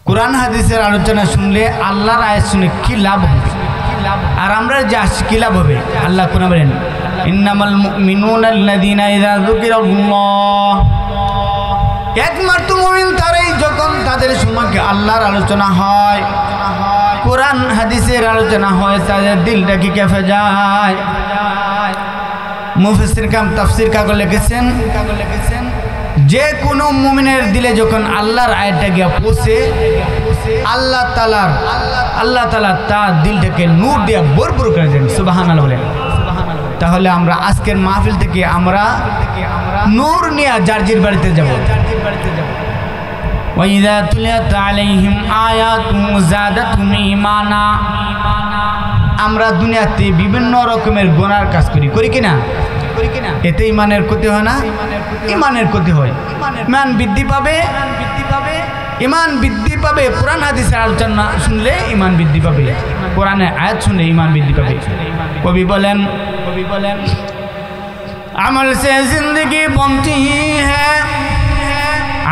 कुरान हादिसेर आलोचना सुनले आल्लाहर आयात शुने कि लाभ होबे और आमरा जे कि लाभ होबे आल्लाह कुरान बोलेन इन्नामाल मुमिनुना आल्लाযিনা ইযা যুকিরাল্লাহ একমাত্র মুমিন তারাই যখন তাদের সম্পর্কে আল্লাহর আলোচনা হয় কুরআন হাদিসের আলোচনা হয় তাদের দিলটা কি কেঁপে যায় মুফাসসির কাম তাফসীর কাগজ লিখেছেন যে কোনো মুমিনের দিলে যখন আল্লাহর আয়াতটা গিয়ে পৌঁছে আল্লাহ তাআলা তার দিলটাকে নূর দিয়ে ভরপুর করে দেন সুবহানাল্লাহ বলেন তাহলে আমরা আজকের মাহফিল থেকে আমরা নূর নিয়ে জারজির বাড়িতে যাব ওয়াইযা তুলিয়াত আলাইহিম আয়াতুহু যাদাতুহুম ঈমানা আমরা দুনিয়াতে বিভিন্ন রকমের গুনার কাজ করি কিনা এতে ঈমানের ক্ষতি হয় না ঈমানের ক্ষতি হয় ঈমান বৃদ্ধি পাবে ঈমান বৃদ্ধি পাবে কুরআন হাদিসের আলোচনা শুনলে ঈমান বৃদ্ধি পাবে কোরআনের আয়াত শুনলে ঈমান বৃদ্ধি পাবে কবি বলেন अमल से जिंदगी बनती है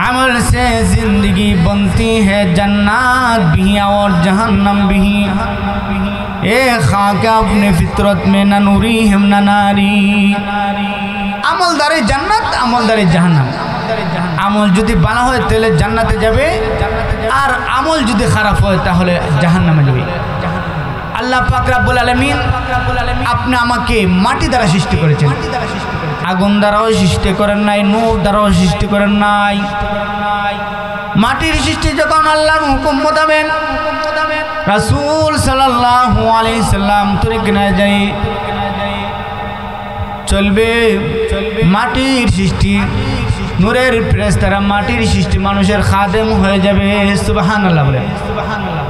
अमल से जिंदगी बनती है जन्नत भी और जहन्नम भी ए खाक अपने फितरत में न नूरी हम न नारी আমলদারে জান্নাত আমলদারে জাহান্নাম আমল যদি ভালো হয় তাহলে জান্নাতে যাবে আর আমল যদি খারাপ হয় তাহলে জাহান্নামে যাবে আল্লাহ পাক রব্বুল আলামিন আপনি আমাকে মাটি দ্বারা সৃষ্টি করেছেন আগুন দ্বারাও সৃষ্টি করেন নাই নূর দ্বারাও সৃষ্টি করেন নাই মাটির সৃষ্টি যখন আল্লাহর হুকুম মোতাবেক রাসূল সাল্লাল্লাহু আলাইহি সাল্লাম তরিকা যায় চলবে মাটির সৃষ্টি নূরের ফেরেশতারা মাটির সৃষ্টি মানুষের খাদেম হয়ে যাবে সুবহানাল্লাহ বলেন সুবহানাল্লাহ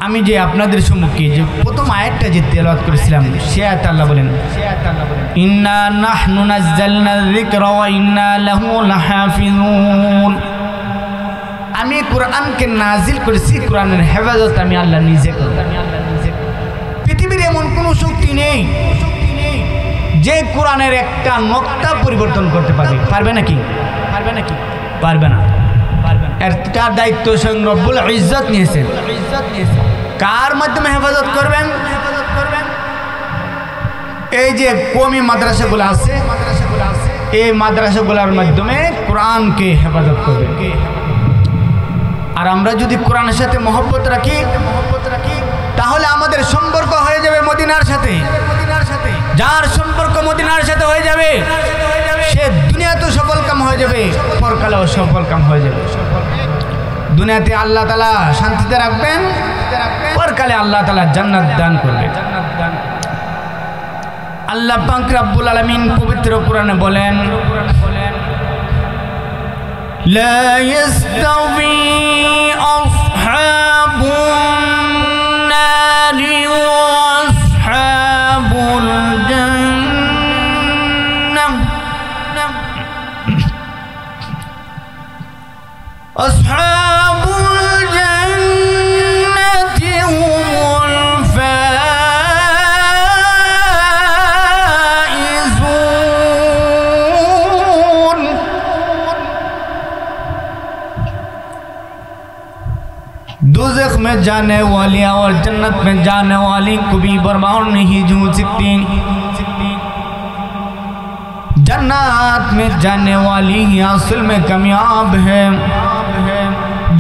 আমি যে আপনাদের সম্মুখে যে প্রথম আয়াতটা যে তেলাওয়াত করেছিলাম সে আয়াত আল্লাহ বলেন ইন্না নাহনু নাযালনা যিকরা ওয়া ইন্না লাহু লাহাফিজুন আমি কুরআনকে নাজিল করেছি কুরআনের হেফাজত আমি আল্লাহ নিজে করি পৃথিবীর এমন কোনো শক্তি নেই যে কুরআনের একটা নকতা পরিবর্তন করতে পারবে নাকি পারবে না এর তার দায়িত্ব স্বয়ং রব্বুল ইজ্জত নিয়েছেন কার মাধ্যমে হেফাজত করবেন এই যে কওমি মাদ্রাসাগুলো আছে এই মাদ্রাসাগুলোর মাধ্যমে কোরআনকে হেফাজত করবেন আর আমরা যদি কোরআনের সাথে মহব্বত রাখি তাহলে আমাদের সম্পর্ক হয়ে যাবে মদিনার সাথে যার সম্পর্ক মদিনার সাথে হয়ে যাবে সে দুনিয়াতে সফল কাম হয়ে যাবে পরকালেও সফল কাম হয়ে যাবে দুনিয়াতে আল্লাহ তাআলা শান্তিতে রাখবেন পরকালে আল্লাহ তাআলা জান্নাত দান করবেন আল্লাহ পাক রব্বুল আলামিন পবিত্র কোরআনে বলেন লা ইস্তাওয়ি আসহাবুন নারি ওয়া আসহাবুল জান্নাহ আসহাবুল জান্নাতি হুমুল ফাইজুন दोज़ख में जाने वाली और जन्नत में जाने वाली कभी बर्बाद नहीं हो सकती जन्नत में जाने वाली ही असल में कामयाब है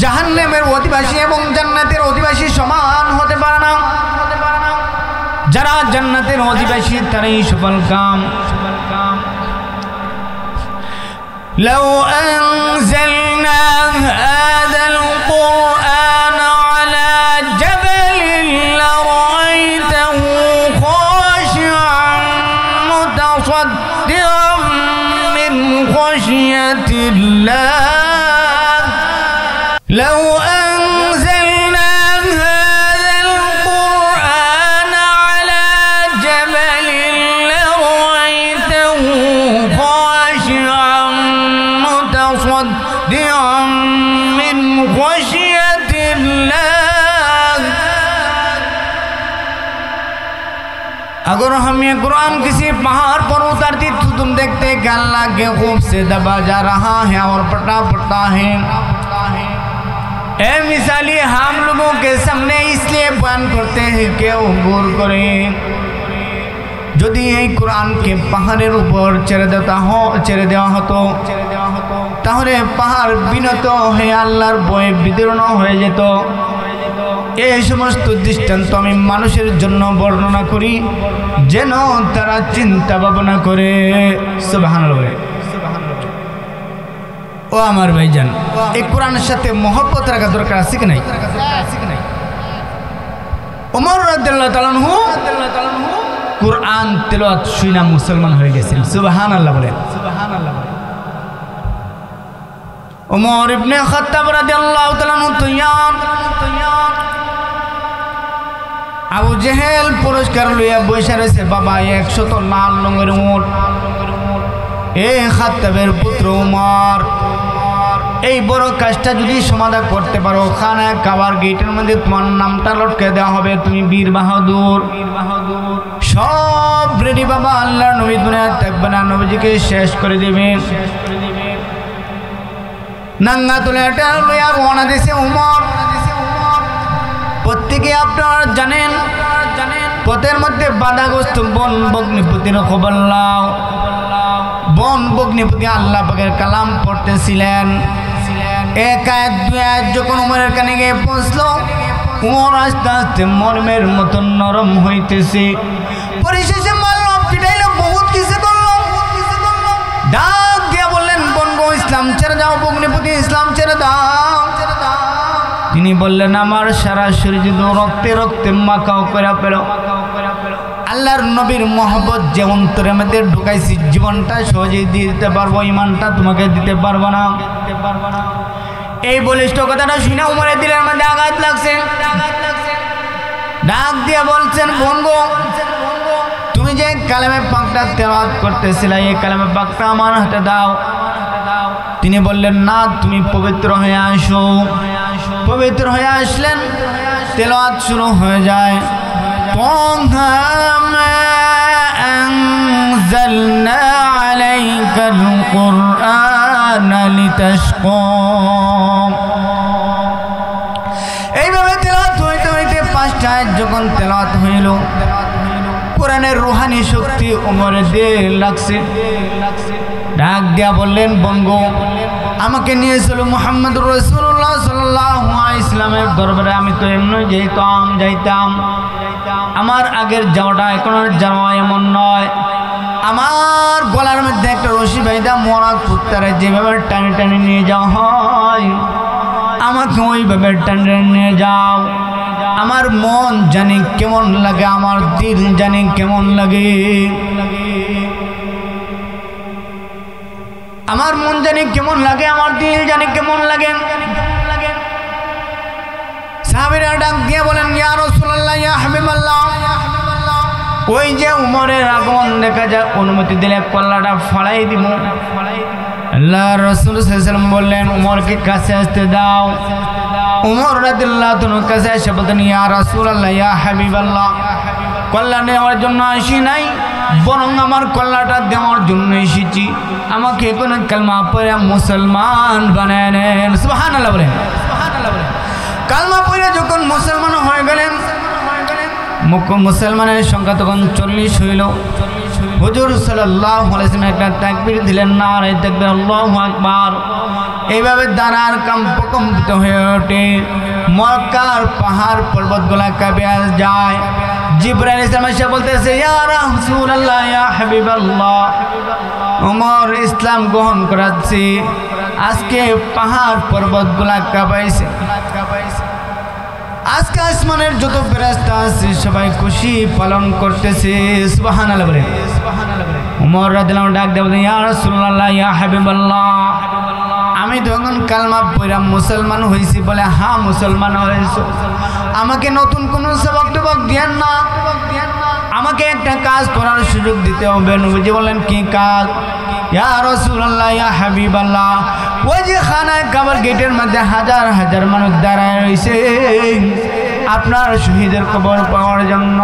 জাহান্নামের অধিবাসী এবং জান্নাতের অধিবাসী সমান হতে পারে না যারা জান্নাতের অধিবাসী তারাই সফল কাম لو أنزلنا هذا القرآن على جبل لرأيته خاشعا متصدعا من خشية الله لو أنزلنا هذا القرآن على جبل لرأيته خاشعا متصدعا من خشية الله अगर हम ये कुरान किसी पहाड़ पर उतारती तो तुम देखते कि अल्लाह के खूब से दबा जा रहा है और पटा पड़ता है। ए मिसाली हम लोगों के सामने इसलिए बयान करते हैं कि वो गौर करें যদি এই কোরআনকে পাহাড়ের উপর ছেড়ে দেওয়া হতো তাহলে পাহাড় বিনত হয়ে আল্লাহর ভয়ে বিদীর্ণ হয়ে যেত। এই সমস্ত দৃষ্টান্ত আমি মানুষের জন্য বর্ণনা করি যেন তারা চিন্তা ভাবনা করে। সুবহানাল্লাহ। ও আমার ভাইজান, এই কোরআনের সাথে মহব্বত রাখা দরকার আছে কি নাই? ওমর রাদিয়াল্লাহু তাআলা আনহু কুরআন তেলাওয়াত শুনে মুসলমান হয়ে গেছেন। সুবহানাল্লাহ বলেন। সুবহানাল্লাহ বলেন। ওমর ইবনে খাত্তাব রাদিয়াল্লাহু তাআলা আনহু তৈয়ার আবু জেহেল পুরস্কার লইয়া বসে রয়েছে। বাবা 100 লাল রঙের উট। এ খাত্তাবের পুত্র ওমর, এই বড় কাজটা যদি সমাধান করতে পারো, খানা কাবার গেটের মধ্যে তোমার নামটা লটকে দেওয়া হবে, তুমি বীর বাহাদুর। সব রেডি বাবা, আল্লাহর নবী দুনিয়া থাকবে না, নবীজিকে শেষ করে দেবে। নাঙ্গা তুলে এটা লইয়া রওনা দিয়েছে ওমর। প্রত্যেকে আপনারা জানেন পথের মধ্যে বাধাগ্রস্ত বন বগ্নিপতির খবর লাও। বন বগ্নিপতি আল্লাহ পাকের কালাম পড়তেছিলেন। এক আয়াত দুই আয়াত যখন উমরের কানে গিয়ে পৌঁছলো, উমর আস্তে আস্তে মর্মের মতন নরম হইতেছে। পরিশেষে মারলো, পিটাইলো, বহুত কিছু করলো। ডাক দিয়া বললেন, বনগো ইসলাম ছেড়ে দাও, বগ্নিপতি ইসলাম ছেড়ে দাও। তিনি বললেন, আমার সারা শরীর যদি রক্তে রক্তে মাখাও করে পেল, আল্লাহর নবীর মহব্বত যে অন্তরের মধ্যে ঢুকাইছি, জীবনটা সহজেই দিয়ে দিতে পারবো, ইমানটা তোমাকে দিতে পারবো না। এই বলিষ্ঠ কথাটা শুনে উমরের দিলের মধ্যে আঘাত লাগছে। ডাক দিয়ে বলছেন, বনগো তুমি যে কালামে পাকটা তেলাওয়াত করতেছিলে, এই কালামে পাকটা আমার হাতে দাও। তিনি বললেন, না, তুমি পবিত্র হয়ে আসো। পবিত্র হয়ে আসলেন, তেলাওয়াত শুরু হয়ে যায়। أنزلنا عليك القرآن لتشقى। এইভাবে তেলাওয়াত হইতে হইতে 5টা আয়াত যখন তেলাওয়াত হইল, কোরআনের রূহানি শক্তি ওমরের দিয়ে লাগছে। ডাক দিয়া বললেন, বঙ্গো আমাকে নিয়ে চলো মুহাম্মদুর রাসূলুল্লাহ সাল্লাল্লাহু আলাইহি ওয়াসাল্লামের দরবারে। আমি তো এমনি যাইতাম, আমার আগের যাওয়াটা এখন আর যাওয়া এমন নয়। আমার গলার মধ্যে একটা রশি বাইদা মরা কুত্তারে যেভাবে টানে টানে নিয়ে যাওয়া হয়, আমাকে ওইভাবে টানে নিয়ে যাও। আমার মন জানি কেমন লাগে, আমার দিল জানি কেমন লাগে। আমার মন জানি কেমন লাগে, আমার দিল জানি কেমন লাগে। সাহাবীরা ডাক দিয়ে বলেন, ইয়া রাসূলুল্লাহ, ইয়া হাবিবাল্লাহ, ওই যে উমরের আগমন দেখা যায়, অনুমতি দিলে কল্লাটা ফাড়াই দিব। আল্লাহ রাসূল সাল্লাল্লাহু আলাইহি ওয়াসাল্লাম বললেন, উমরকে কাছে আসতে দাও। উমর রাদিয়াল্লাহু তাআলা কাছে এসে বলতেন, ইয়া রাসূলুল্লাহ, ইয়া হাবিবাল্লাহ, কল্লা নেওয়ার জন্য আসি নাই, বরং আমার কল্লাটা দেওয়ার জন্য এসেছি। আমাকে কোন কালমা পড়ে মুসলমান বানায় নেন। সুবহানাল্লাহ বলেন। কালমা পড়ে যখন মুসলমান হয়ে গেলেন, মুসলমানের সংখ্যা তখন 40 হইল। হুজুর সাল্লাল্লাহু আলাইহি ওয়াসাল্লাম একটা তাকবীর দিলেন, নারে তাকবীর, আল্লাহু আকবার। এইভাবে দানার কম্পিত হয়ে ওঠে। মক্কার পাহাড় পর্বতগুলা কাঁপে যায়। জিবরাইল ইসলাম এসে বলতেছে, ইয়া রাসূলুল্লাহ, ইয়া হাবিবাল্লাহ, ও ওমর ইসলাম গ্রহণ করাচ্ছে। আজকে পাহাড় পর্বতগুলা কাঁপাইছে। আজকে আসমানের যত ফেরেশতা আছে সবাই খুশি পালন করতেছে। সুবহানাল্লাহ বলে। ওমর রাদিয়াল্লাহু আনহু ডাক দিয়ে বলেন, ইয়া রাসূলুল্লাহ, ইয়া হাবিবাল্লাহ, আমি যখন কালমা পড়া মুসলমান হয়েছি। বলে, হ্যাঁ মুসলমান হয়েছো। আমাকে নতুন কোন সবক টবক দেন না, আমাকে একটা কাজ করার সুযোগ দিতে হবে। নবীজি বলেন, কি কাজ? ইয়া রাসূলুল্লাহ, ইয়া হাবিবাল্লাহ, ওই যে খানায় কাবার গেটের মধ্যে হাজার হাজার মানুষ দাঁড়ায় রয়েছে আপনার শহীদের কবর পাওয়ার জন্য।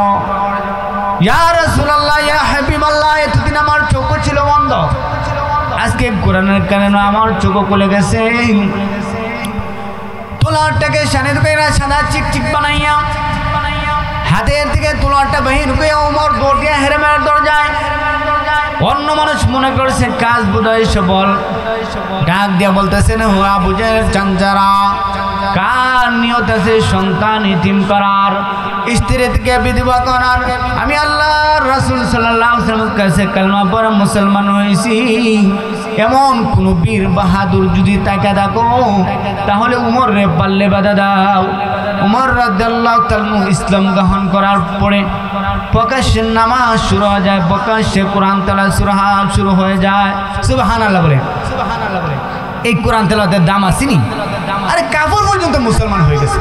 ইয়া রাসূলুল্লাহ, ইয়া হাবিবাল্লাহ, এতদিন আমার চোখ ছিল বন্ধ, আজকে কোরআনের কারণে আমার চোখ খুলে গেছে। তোলারটাকে সানের কইরা সাদা চিকচিক বানাইয়া হাতের থেকে তোলারটা বাহির করে ওমর দৌড় দিয়ে হেরেমের দরজায়। অন্য মানুষ মনে করছে কাজ বোধহয় সবল, ডাক দিয়া বলতেছেন, হুয়া বুঝের চাঞ্চারা, কার নিয়ত আছে সন্তান ইতিম করার, স্ত্রী থেকে বিধবা করার। আমি আল্লাহর রাসূল সাল্লাল্লাহু আলাইহি ওয়াসাল্লামের কাছে কালমা পড়ে মুসলমান হয়েছি। এমন কোন বীর বাহাদুর যদি তাকে দেখো তাহলে উমর রে পাল্লে বাধা দাও। উমর রাদিয়াল্লাহু তাআলা ইসলাম গ্রহণ করার পরে প্রকাশ্যে নামাজ শুরু হয়ে যায়, প্রকাশ্যে কোরআন তেলাওয়াত শুরু হয়ে যায়। সুবহানাল্লাহ বলে। এই কোরআন তেলাওয়াতের দাম আসেনি? আরে কাফের পর্যন্ত মুসলমান হয়ে গেছে,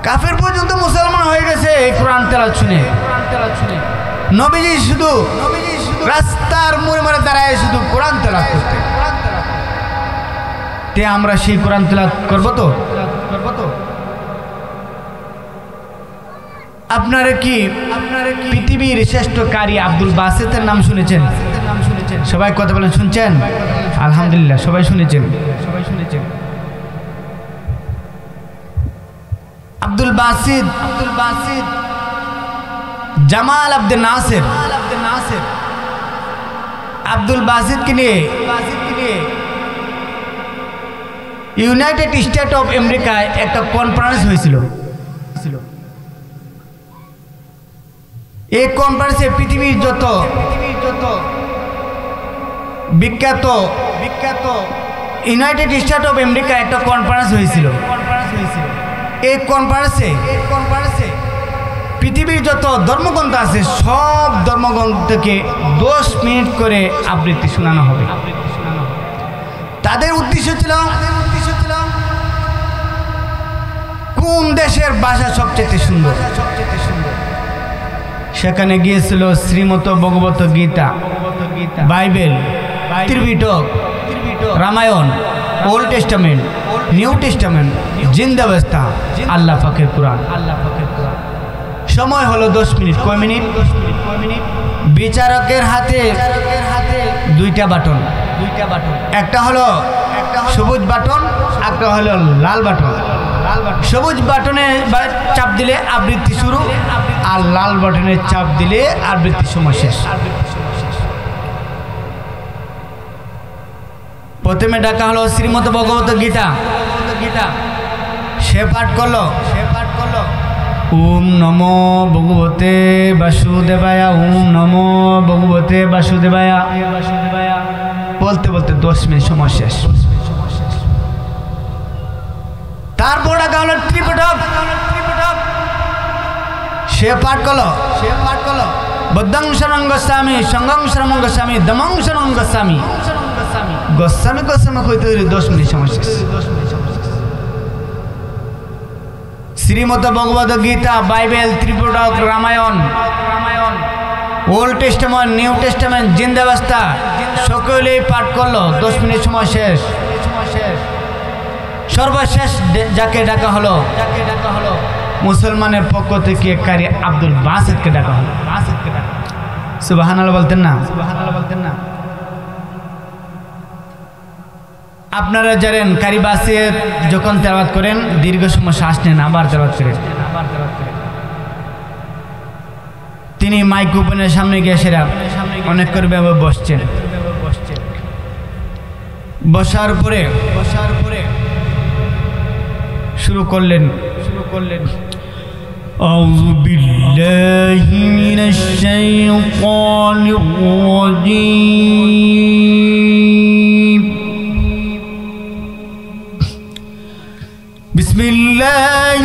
কাফের পর্যন্ত মুসলমান হয়ে গেছে এই কোরআন তেলাওয়াত শুনে। নবীজি শুধু রাস্তার মোড়ে মোড়ে দাঁড়ায় শুধু কোরআন তেলাওয়াত করতে। তে আমরা সেই কোরআন তেলাওয়াত করব তো? আপনারা কি পৃথিবীর শ্রেষ্ঠ কারি আব্দুল বাসিতের নাম শুনেছেন? সবাই কথা বলেন, শুনছেন? আলহামদুলিল্লাহ, সবাই শুনেছেন। আব্দুল বাসিত জামাল আব্দুল নাসির আব্দুল বাসিতকে নিয়ে ইউনাইটেড স্টেট অফ আমেরিকায় একটা কনফারেন্স হয়েছিল। এই কনফারেন্সে পৃথিবীর যত বিখ্যাত ইউনাইটেড স্টেট অফ আমেরিকা একটা কনফারেন্স হয়েছিল। এই কনফারেন্সে পৃথিবীর যত ধর্মগ্রন্থ আছে সব ধর্মগ্রন্থকে 10 মিনিট করে আবৃত্তি শোনানো হবে। তাদের উদ্দেশ্য ছিল কোন দেশের ভাষা সবচেয়ে সুন্দর। সেখানে গিয়েছিল Shrimad Bhagavad Gita, Bible, Tripitaka, Ramayana, Old Testament, New Testament, Zend Avesta, আল্লাহ পাকের কোরআন। সময় হলো 10 মিনিট। কয় মিনিট? বিচারকের হাতে 2টা বাটন। একটা হলো সবুজ বাটন, একটা হলো লাল বাটন। সবুজ বাটনে চাপ দিলে আবৃত্তি শুরু, আর লাল বাটনে চাপ দিলে আবৃত্তি সময় শেষ। প্রথমে ডাকা হলো শ্রীমত ভগবত গীতা। সে পাঠ করলো ওম নমো ভগবতে বাসুদেবায়া, ওম নমো ভগবতে বাসুদেবায়া। বলতে বলতে 10 মিনিট সময় শেষ। তারপর ডাকা হলো ত্রিপিটক। সে পাঠ করলো বদ্ধং শরণং গচ্ছামি, সঙ্গং শরণং গচ্ছামি, ধম্মং শরণং গচ্ছামি। গোস্বামী কইতে 10 মিনিট সময় শেষ। Shrimad Bhagavad Gita, Bible, Tripitaka, Ramayana, Old Testament, New Testament, Zend Avesta সকলেই পাঠ করলো, 10 মিনিট সময় শেষ। সর্বশেষ যাকে ডাকা হলো মুসলমানের পক্ষ থেকে কারি আব্দুল বাসিতকে ডাকা হলো। সুবহানাল্লাহ বলতেন না? আপনারা জানেন কারি বাসিত যখন তেলাওয়াত করেন দীর্ঘ সময় শ্বাস নেন, আবার তেলাওয়াত করেন। তিনি মাইক্রোফোনের সামনে গিয়ে সেরা অনেক করে বসছেন। বসার পরে শুরু করলেন أعوذ بالله من الشيطان الرجيم بسم الله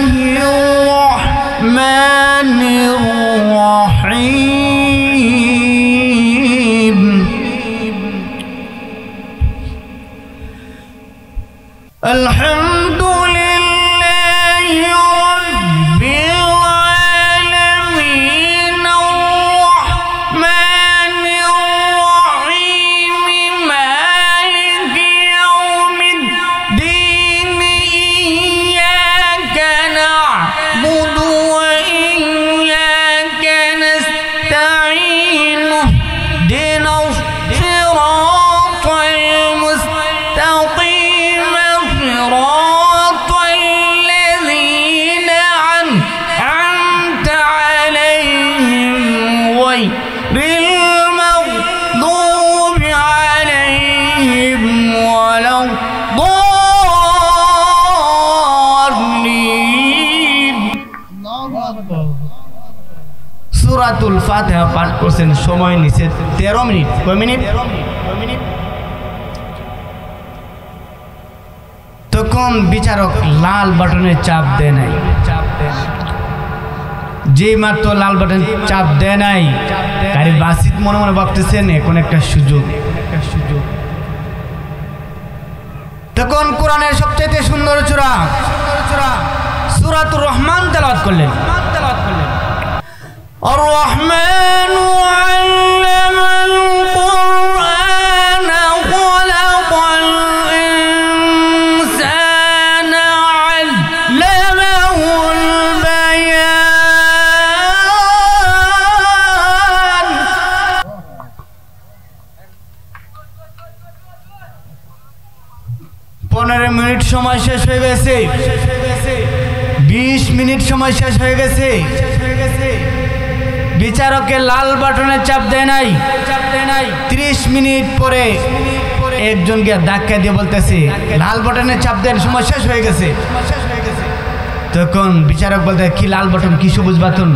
الرحمن الرحيم الحمد لله رب العالمين الرحمن الرحيم مالك يوم الدين إياك نعبد وإياك نستعين اهدنا الصراط المستقيم صراط الذين أنعمت عليهم غير المغضوب عليهم ولا الضالين সূরাতুল ফাতিহা পাঠ করছেন সময় নিচে 13 মিনিট কয় মিনিট তখন বিচারক লাল বাটনে চাপ দেয় নাই যে মাত্র লাল বাটন চাপ দেয় নাই কারি বাসিত মনে মনে ভাবতেছেন এখন একটা সুযোগ তখন কোরআনের সবচেয়ে সুন্দর সূরা সূরাতুর রহমান তেলাওয়াত করলেন الرحمن علم القرآن خلق الإنسان علمه البيان 15 মিনিট সময় শেষ হয়ে গেছে 20 মিনিট সময় শেষ হয়ে গেছে বিচারকে লাল বাটনে চাপ দেয় নাই 30 মিনিট পরে একজনকে ধাক্কা দিয়ে বলতেছে লাল বাটনে চাপ দেন সময় শেষ হয়ে গেছে তখন বিচারক বলতে কি লাল বাটন কি সবুজ বাটন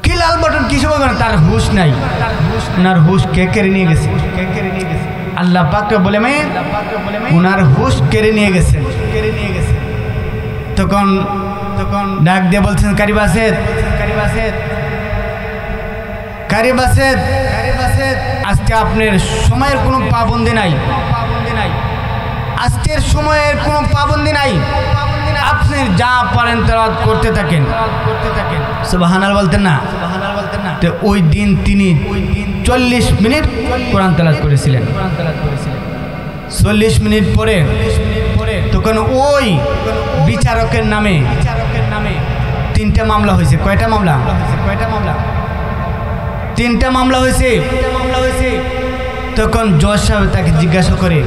কি লাল বাটন কি সবুজ বাটন তার হুঁশ নাই ওনার হুঁশ কে কেড়ে নিয়ে গেছে আল্লাহ পাক বলে ওনার হুঁশ কেড়ে নিয়ে গেছে তখন ডাক দিয়ে বলছেন কারি বাসেদ আজকে আপনার সময়ের কোনো পাবন্দি নাই আজকের সময়ের কোনো পাবন্দি নাই আপনি যা পারেন তেলাওয়াত করতে থাকেন সুবহানাল্লাহ বলতেন না তো ওই দিন তিনি 40 মিনিট কোরআন তেলাওয়াত করেছিলেন 40 মিনিট পরে তখন ওই বিচারকের নামে 3টা মামলা হয়েছে কয়টা মামলা 3টা মামলা হয়েছে তখন জজ সাহেব তাকে জিজ্ঞাসা করে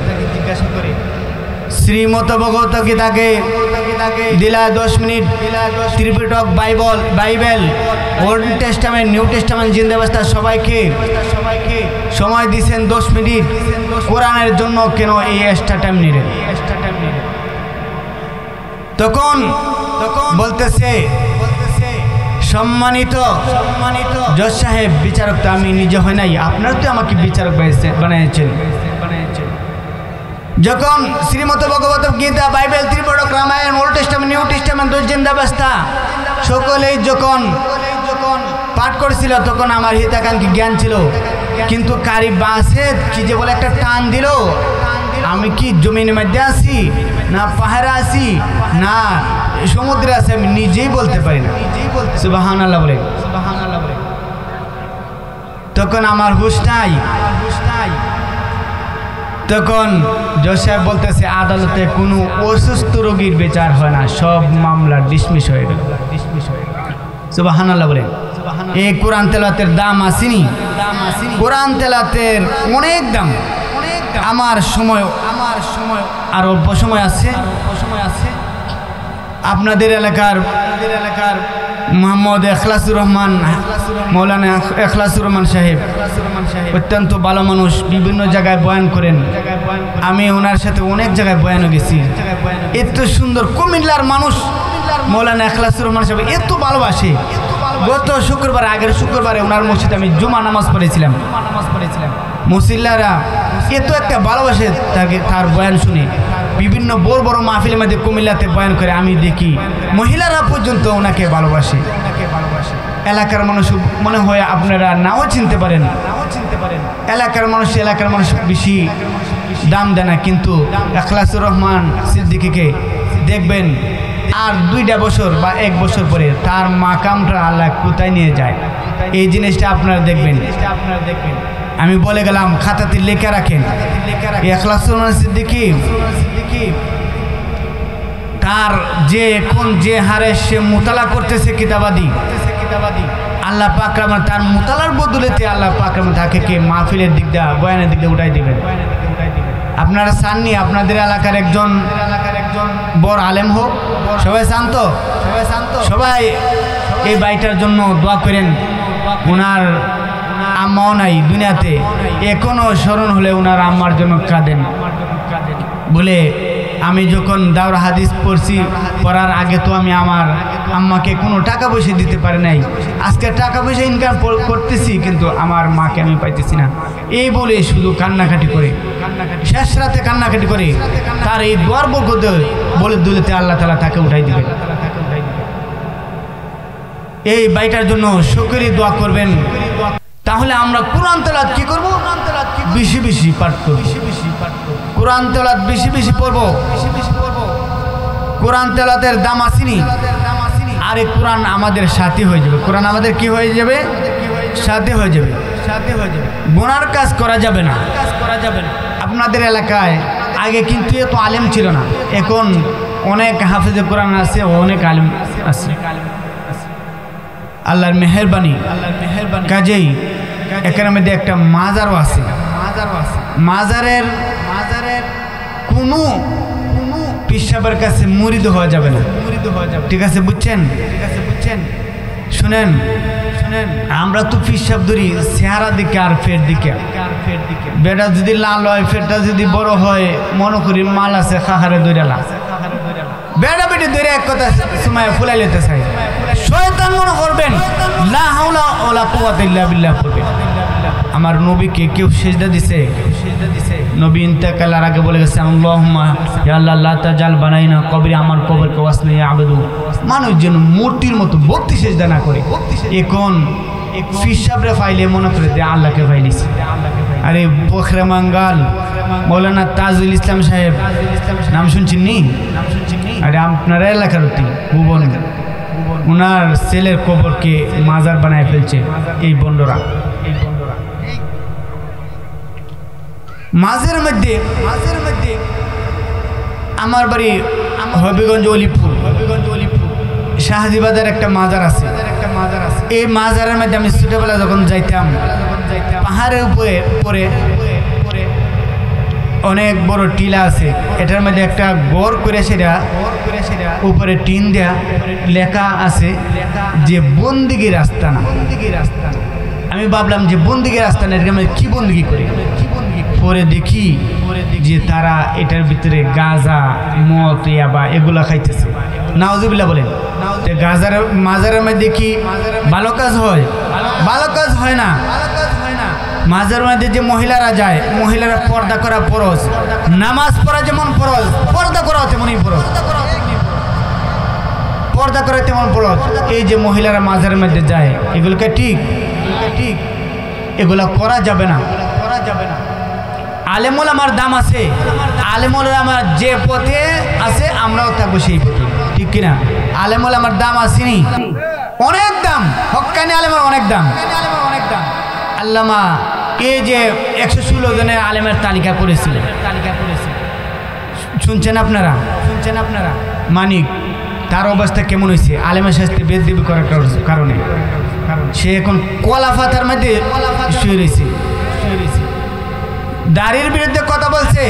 শ্রীমত ভগবত গীতাকে দিলা 10 minute Tripitaka Bible Old Testament New Testament Zend Avesta সবাইকে সময় দিয়েছেন 10 মিনিট কোরআনের জন্য কেন এই এক্সট্রা টাইম নিলেন তখন বলতেছে সম্মানিত জজ সাহেব বিচারক তো আমি নিজে হয় নাই আপনার তো আমাকে বিচারক বানিয়েছেন যখন Shrimad Bhagavad Gita Bible Tripitaka Ramayana Old Testament New Testament Zend Avesta সকলেই যখন পাঠ করছিল তখন আমার হিতাকাঙ্ক্ষী জ্ঞান ছিল কিন্তু কারি বাসেদ কি যে বলে একটা টান দিল আমি কি জমিনের মধ্যে আছি না পাহাড়ে আছি না সমুদ্রে আছি আমি নিজেই বলতে পারি না সুবহানাল্লাহ বলে তখন আমার হুঁশ নাই তখন জজ সাহেব বলতেছে আদালতে কোনো অসুস্থ রোগীর বিচার হয় না সব মামলা ডিসমিস হয়ে গেল সুবহানাল্লাহ বলে এই কোরআন তেলাওয়াতের দাম আসেনি কোরআন তেলাওয়াতের অনেক দাম আমার সময় আর অল্প সময় আছে আপনাদের এলাকার মোহাম্মদ এখলাসুর রহমান, মৌলানা এখলাসুর রহমান সাহেব অত্যন্ত ভালো মানুষ, বিভিন্ন জায়গায় বয়ান করেন। আমি ওনার সাথে অনেক জায়গায় বয়ানও গেছি। এত সুন্দর কুমিল্লার মানুষ মৌলানা এখলাসুর রহমান সাহেব এত ভালোবাসে। গত শুক্রবার, আগের শুক্রবারে ওনার মসজিদে আমি জুমা নামাজ পড়েছিলাম। মুসল্লিরা এত একটা ভালোবাসে তাকে, তার বয়ান শুনে। বিভিন্ন বড় বড় মাহফিলের মধ্যে কুমিল্লাতে বয়ান করে আমি দেখি মহিলারা পর্যন্ত ওনাকে ভালোবাসে। এলাকার মানুষ মনে হয় আপনারা নাও চিনতে পারেন, এলাকার মানুষ বেশি দাম দেয় না, কিন্তু এখলাসুর রহমান সিদ্দিকীকে দেখবেন আর 2টা বছর বা 1 বছর পরে তার মাকামটা আল্লাহ কোথায় নিয়ে যায়, এই জিনিসটা আপনারা দেখবেন। আমি বলে গেলাম, খাতাতে লেখা রাখেন। এখলাসুর রহমান সিদ্দিকী তার যে এখন যে হারে সে মুতালা করতেছে কিতাবাদি, আল্লাহ পাক রহমান তার মুতালার বদলেতে আল্লাহ পাক রহমান তাকে কে মাহফিলের দিক দিয়ে, বয়ানের দিক দিয়ে উঠাই দিবেন। আপনারা চাননি আপনাদের এলাকার একজন বড় আলেম হোক? সবাই শান্ত, সবাই এই বাইটার জন্য দোয়া করেন। ওনার আম্মাও নাই দুনিয়াতে, এখনো স্মরণ হলে ওনার আম্মার জন্য কাঁদেন বলে। আমি যখন দাওরা হাদিস পড়ছি, পড়ার আগে তো আমি আমার আম্মাকে কোনো টাকা পয়সা দিতে পারি নাই। আজকে টাকা পয়সা ইনকাম করতেছি, কিন্তু আমার মাকে আমি পাইতেছি না। এই বলে শুধু কান্নাকাটি করে, শেষ রাতে কান্নাকাটি করে, তার এই গর্ব বলে দুলেতে আল্লাহ তাআলা তাকে উঠাই দিবেন। এই বাইটার জন্য শুকরি দোয়া করবেন। তাহলে আমরা কোরআন তেলাওয়াত কি করব? বেশি বেশি পাঠ করব, কোরআন তেলাওয়াত বেশি বেশি পড়ব। কোরআন তেলাওয়াতের দাম আসেনি। আর এই কোরআন আমাদের সাথী হয়ে যাবে। কোরআন আমাদের কি হয়ে যাবে? সাথী হয়ে যাবে। গুনার কাজ করা যাবে না। আপনাদের এলাকায় আগে কিন্তু এত আলেম ছিল না, এখন অনেক হাফেজে কোরআন আছে, অনেক আলেম আছে। আল্লাহর মেহেরবানি। কাজেই এখানে মধ্যে একটা মাজারও আছে। মাজারের কোনো পিসাবের কাছে মুরিদ হওয়া যাবে না। ঠিক আছে, বুঝছেন? শুনেন, আমরা তো পিসাব ধরি চেহারা দিকে আর ফের দিকে। বেটা যদি লাল হয়, ফেরটা যদি বড় হয়, মনে করি মাল আছে খাহারে দৈরালা। বেটা বেটি ধরে এক কথা সময় ফুলাই লেতে চাই, শয়তান মনে করবেন, লা হাওলা ওয়ালা কুওয়াতা ইল্লা বিল্লাহ পড়বেন। আমার নবীকে কেউ সিজদা দিছে? নবী ইন্তেকালের আগে বলে গেছে, আল্লাহুম্মা ইয়া আল্লাহ লা তাজাল বানাইনা কবরি, আমার কবরকে ওয়াসনা ইয়াবুদু। মানুষ যেন মূর্তির মতো ভক্তি সিজদা না করে। এখন ফিসাবরে ফাইলে মনে করে যে আল্লাহকে ফাইলিছে। আরে বখরা মাঙ্গাল মৌলানা তাজুল ইসলাম সাহেব নাম শুনছেন নি? আরে আপনারা এলাকার অতি ভুবন, ওনার ছেলের কবরকে মাজার বানায় ফেলছে এই বন্ডরা। মাঝের মধ্যে আমার বাড়ি হবিগঞ্জ অলিপুর, শাহজিবাদের একটা মাজার আছে। এই মাজারের মধ্যে আমি ছোটবেলা যখন যাইতাম, পাহাড়ের উপরে অনেক বড় টিলা আছে, এটার মধ্যে একটা গড় করে সেটা উপরে টিন দেয়া লেখা আছে যে বন্দিগি রাস্তা না। আমি ভাবলাম যে বন্দিগি রাস্তা না, এটার মধ্যে কি বন্দিগি করে? পরে দেখি যে তারা এটার ভিতরে গাঁজা, মদ, ইয়াবা এগুলা খাইতেছে। নাউজুবিল্লাহ বলেন। গাঁজার মাজারের মধ্যে কি ভালো কাজ হয়? ভালো কাজ হয় না। মাজার মধ্যে যে মহিলারা যায়, মহিলারা পর্দা করা ফরজ, নামাজ পড়া যেমন ফরজ, পর্দা করা তেমনই ফরজ। পর্দা করা তেমন ফরজ। এই যে মহিলারা মাজারের মধ্যে যায়, এগুলোকে ঠিক এগুলা করা যাবে না। আলেমুল আমার দাম আছে, আলেমুল আমার যে পথে আছে আমরাও থাকবো সেই পথে, ঠিক কিনা? আলেমুল আমার দাম আসেনি, অনেক দাম। হক্কানি আলেমের অনেক দাম। আল্লামা এই যে 116 জনের আলেমের তালিকা করেছিলেন, শুনছেন আপনারা? মানিক তার অবস্থা কেমন হয়েছে? আলেমের শাস্তি বেদবি করার কারণে সে এখন কলাফাতার মধ্যে শুয়ে রয়েছে। দাড়ির বিরুদ্ধে কথা বলছে,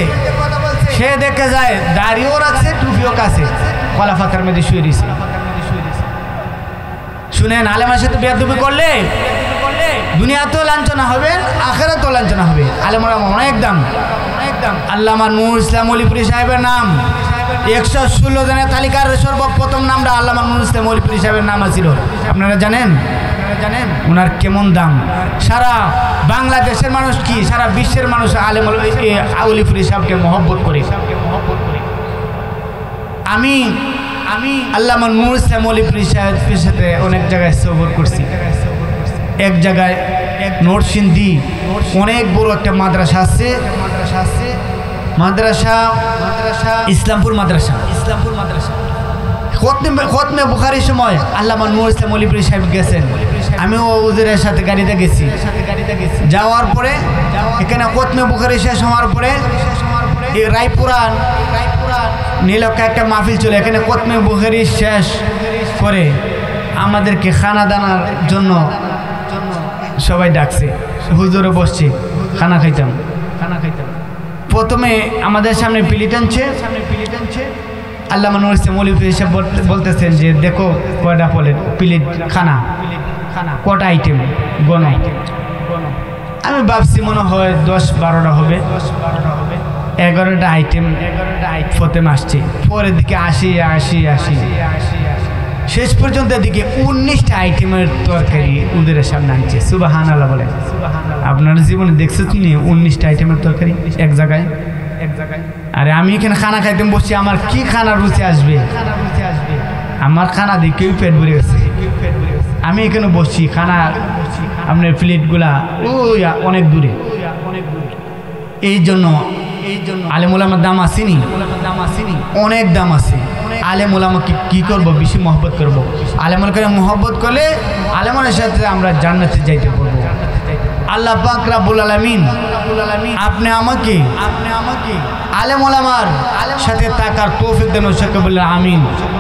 সে দেখে যায় দাড়িও রাখছে, টুপিও কাছে, কলাফাতার মধ্যে শুয়ে রয়েছে। শুনেন, আলেমের সাথে বেয়াদবি করলে দুনিয়াতেও লাঞ্ছনা হবে, আখেরাতেও লাঞ্ছনা হবে। আলেমরা অনেক দাম। আল্লামা নূর ইসলাম অলিপুরি সাহেবের নাম 116 জনের তালিকার সর্বপ্রথম নামটা আল্লামা নূর ইসলাম অলিপুরি সাহেবের নাম ছিল। আপনারা জানেন ওনার কেমন দাম? সারা বাংলাদেশের মানুষ কি সারা বিশ্বের মানুষ আলেম অলিপুরি সাহেবকে মহব্বত করে। আমি আল্লামা নূর ইসলাম অলিপুরি সাহেবের সাথে অনেক জায়গায় সফর করছি। এক জায়গায় নরসিংদী অনেক বড় একটা মাদ্রাসা আছে, মাদ্রাসা ইসলামপুর মাদ্রাসা। খতমে বুখারির সময় আল্লামা নূর ইসলাম অলিপুরি সাহেব গেছেন, আমিও ওদের সাথে গাড়িতে গেছি। যাওয়ার পরে এখানে খতমে বুখারি শেষ হওয়ার পরে রায়পুরা নীলক্ষা একটা মাহফিল চলে, এখানে খতমে বুখারি শেষ করে আমাদেরকে খানা দানার জন্য সবাই ডাকছে, হুজুরে বসছে, খানা খাইতাম। প্রথমে আমাদের সামনে প্লেট আনছে, আল্লামা নূর ইসলাম অলিপুরি সাহেব বলতেছেন যে দেখো কয়টা প্লেট খানা, কটা আইটেম গণ। আমি ভাবছি মনে হয় 10-12টা হবে, 11টা আইটেম ফতেম আসছে। পরের দিকে আসি শেষ পর্যন্ত দিকে 19টা আইটেমের তরকারি ওদের সামনে আনছে। সুবহানাল্লাহ বলে। আপনার জীবনে দেখছো কি 19টা আইটেমের তরকারি এক জায়গায়? আরে আমি এখানে খানা খাইতে বসছি, আমার কি খানার রুচি আসবে? আমার খানা দিয়ে কেউ পেট ভরে গেছে। আমি এখানে বসছি, খানা আপনার প্লেটগুলা অনেক দূরে। এই জন্য আলেম ওলামার দাম আসেনি, অনেক দাম আছে। আলেম ওলামাকে কি করবো? বেশি মহব্বত করবো। আলেমুল করে মহব্বত করলে আলেমের সাথে আমরা জান্নাতে যাইতে পারবো। আল্লাহ পাক রব্বুল আলামিন আপনি আমাকে আলেম ওলামার সাথে থাকার তৌফিক দেন। আমিন।